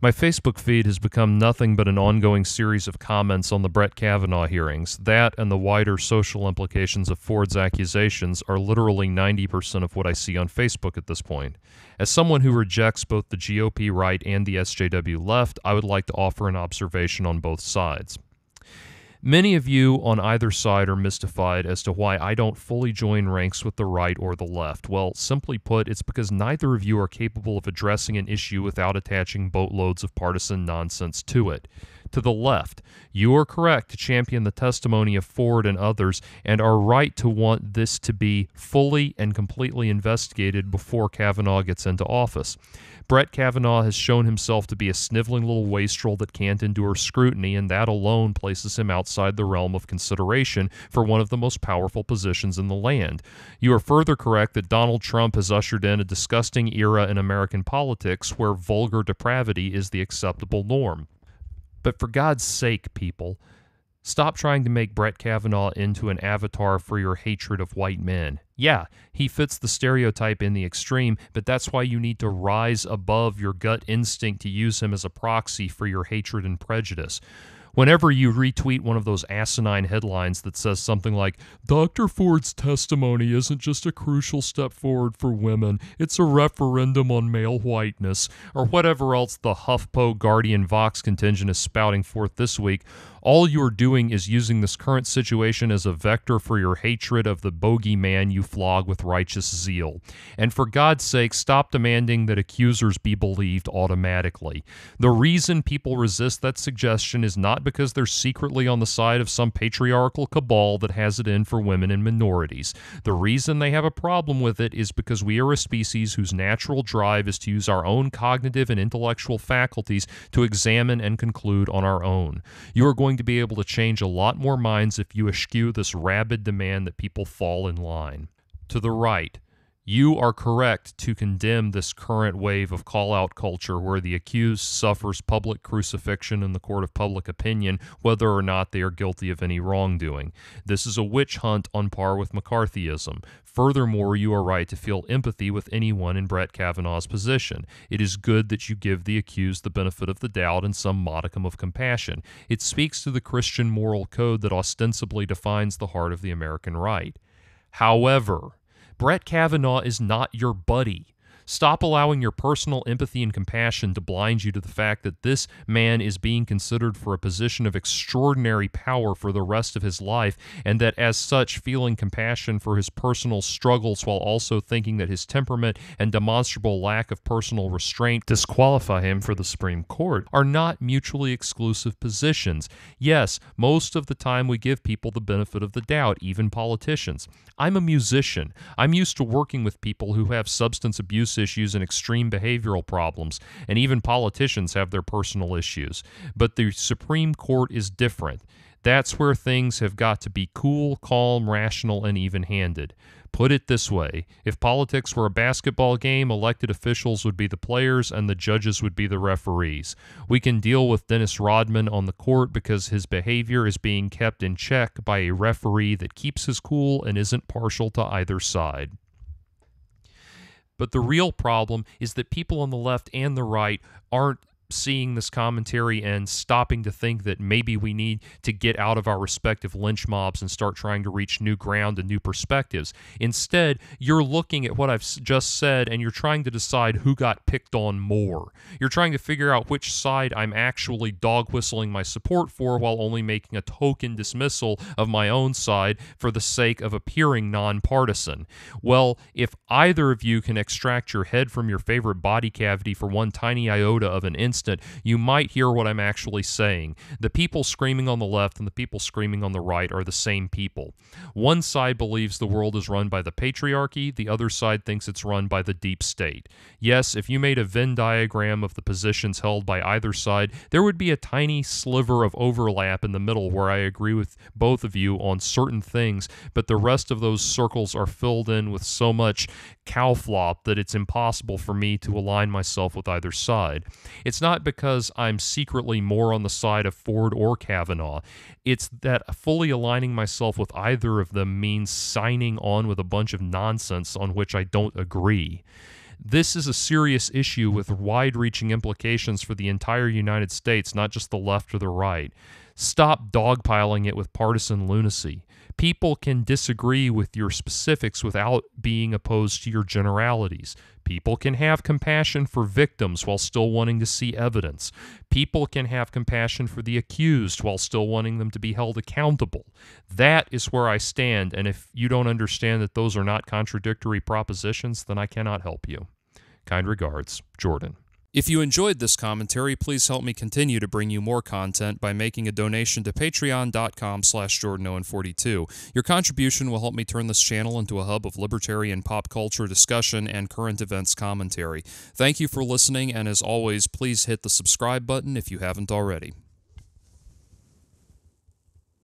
My Facebook feed has become nothing but an ongoing series of comments on the Brett Kavanaugh hearings. That and the wider social implications of Ford's accusations are literally 90% of what I see on Facebook at this point. As someone who rejects both the GOP right and the SJW left, I would like to offer an observation on both sides. Many of you on either side are mystified as to why I don't fully join ranks with the right or the left. Well, simply put, it's because neither of you are capable of addressing an issue without attaching boatloads of partisan nonsense to it. To the left, you are correct to champion the testimony of Ford and others and are right to want this to be fully and completely investigated before Kavanaugh gets into office. Brett Kavanaugh has shown himself to be a sniveling little wastrel that can't endure scrutiny, and that alone places him outside the realm of consideration for one of the most powerful positions in the land. You are further correct that Donald Trump has ushered in a disgusting era in American politics where vulgar depravity is the acceptable norm. But for God's sake, people, stop trying to make Brett Kavanaugh into an avatar for your hatred of white men. Yeah, he fits the stereotype in the extreme, but that's why you need to rise above your gut instinct to use him as a proxy for your hatred and prejudice. Whenever you retweet one of those asinine headlines that says something like, Dr. Ford's testimony isn't just a crucial step forward for women, it's a referendum on male whiteness, or whatever else the HuffPo Guardian Vox contingent is spouting forth this week, all you are doing is using this current situation as a vector for your hatred of the bogeyman you flog with righteous zeal. And for God's sake, stop demanding that accusers be believed automatically. The reason people resist that suggestion is not because they're secretly on the side of some patriarchal cabal that has it in for women and minorities. The reason they have a problem with it is because we are a species whose natural drive is to use our own cognitive and intellectual faculties to examine and conclude on our own. You are going to be able to change a lot more minds if you eschew this rabid demand that people fall in line. To the right, you are correct to condemn this current wave of call-out culture where the accused suffers public crucifixion in the court of public opinion whether or not they are guilty of any wrongdoing. This is a witch hunt on par with McCarthyism. Furthermore, you are right to feel empathy with anyone in Brett Kavanaugh's position. It is good that you give the accused the benefit of the doubt and some modicum of compassion. It speaks to the Christian moral code that ostensibly defines the heart of the American right. However, Brett Kavanaugh is not your buddy. Stop allowing your personal empathy and compassion to blind you to the fact that this man is being considered for a position of extraordinary power for the rest of his life, and that as such, feeling compassion for his personal struggles while also thinking that his temperament and demonstrable lack of personal restraint disqualify him for the Supreme Court are not mutually exclusive positions. Yes, most of the time we give people the benefit of the doubt, even politicians. I'm a musician. I'm used to working with people who have substance abuse issues and extreme behavioral problems, and even politicians have their personal issues. But the Supreme Court is different. That's where things have got to be cool, calm, rational, and even-handed. Put it this way, if politics were a basketball game, elected officials would be the players and the judges would be the referees. We can deal with Dennis Rodman on the court because his behavior is being kept in check by a referee that keeps his cool and isn't partial to either side. But the real problem is that people on the left and the right aren't seeing this commentary and stopping to think that maybe we need to get out of our respective lynch mobs and start trying to reach new ground and new perspectives. Instead, you're looking at what I've just said and you're trying to decide who got picked on more. You're trying to figure out which side I'm actually dog whistling my support for while only making a token dismissal of my own side for the sake of appearing nonpartisan. Well, if either of you can extract your head from your favorite body cavity for one tiny iota of an instant, you might hear what I'm actually saying. The people screaming on the left and the people screaming on the right are the same people. One side believes the world is run by the patriarchy, the other side thinks it's run by the deep state. Yes, if you made a Venn diagram of the positions held by either side, there would be a tiny sliver of overlap in the middle where I agree with both of you on certain things, but the rest of those circles are filled in with so much cowflop that it's impossible for me to align myself with either side. It's not because I'm secretly more on the side of Ford or Kavanaugh. It's that fully aligning myself with either of them means signing on with a bunch of nonsense on which I don't agree. This is a serious issue with wide-reaching implications for the entire United States, not just the left or the right. Stop dogpiling it with partisan lunacy. People can disagree with your specifics without being opposed to your generalities. People can have compassion for victims while still wanting to see evidence. People can have compassion for the accused while still wanting them to be held accountable. That is where I stand, and if you don't understand that those are not contradictory propositions, then I cannot help you. Kind regards, Jordan. If you enjoyed this commentary, please help me continue to bring you more content by making a donation to patreon.com/JordanOwen42. Your contribution will help me turn this channel into a hub of libertarian pop culture discussion and current events commentary. Thank you for listening, and as always, please hit the subscribe button if you haven't already.